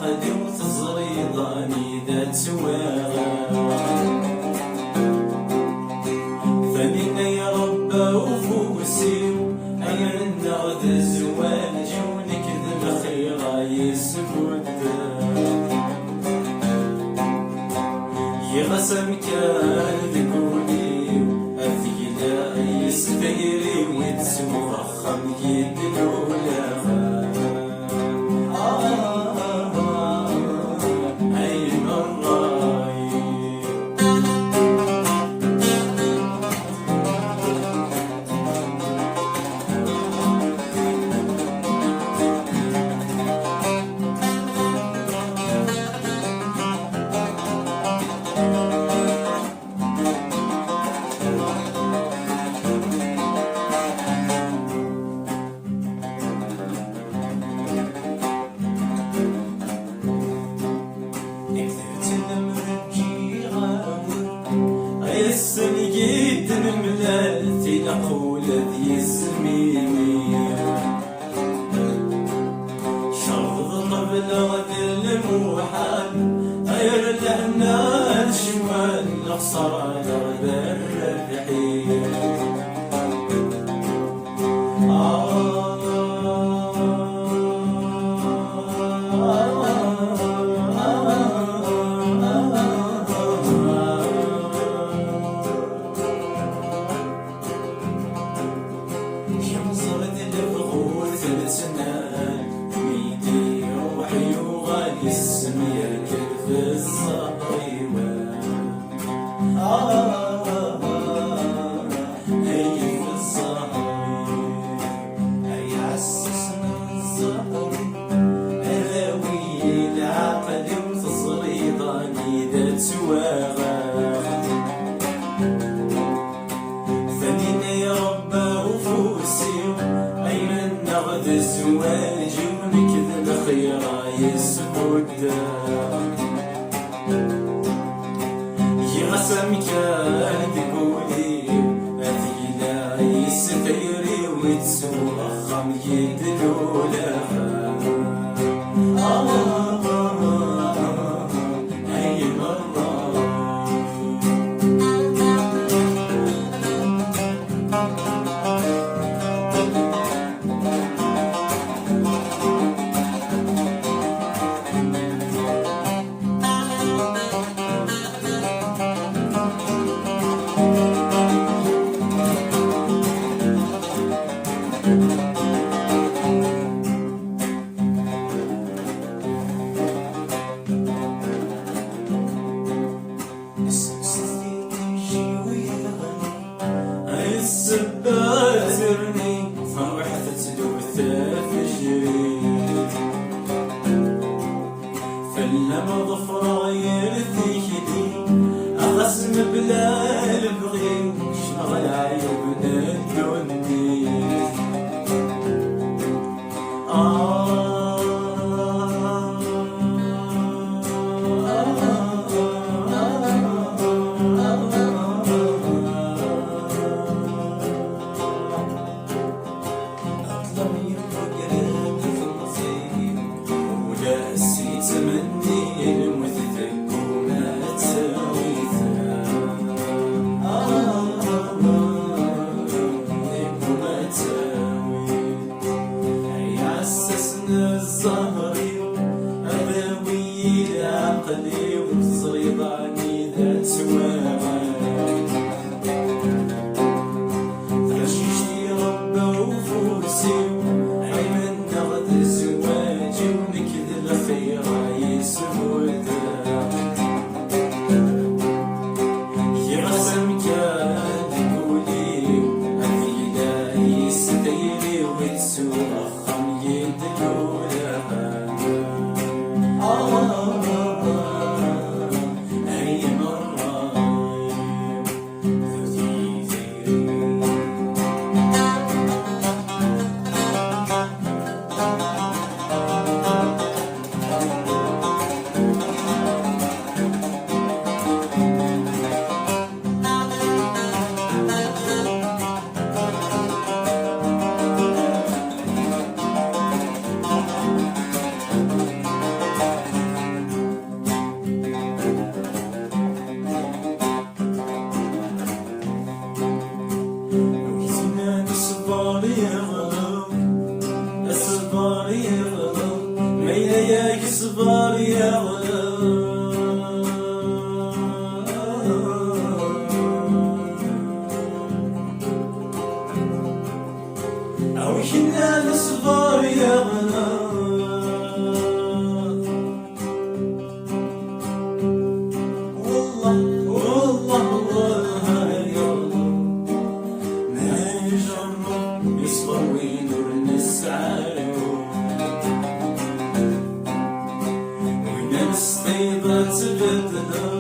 عقلي وتزري ضاني ذات سواغا فمن يا رب وفوسي أيا نغد الزواج ونكذب خيرا يسكت يغسم كان ذكوني أثقلا يستيري ويتسوى خم يدلولا السنجيد الملالتي نقول ذي سميمي شرط قبل غد الموحل غير لهنا الشمال نخسر على بر الرحيل الزواج ونكذب خيرا يسكت يغسم كان تقولي أثقلا يستيري ويتسوى خم يدلولا السباترني فرحة تدوث فجري فلما ظفر يرثيكني أغسم بلا البغي شغل عيبنا الدني الزهري أبوي عقلي وتصري ضعني ذات سواغا تغششتي ربا وفوسي عيمن نغد الزواج ونكذب خيرا يسود يغسم كان تقولي أثقلا يستيري ويتسوى خم يدلولا يغلط ما يلاقيك صبر يغلط أو كنا الصبر يغلط والله والله والله يغلط ما يجرب يصبر ويدور نسعى وين السطيبة تبدل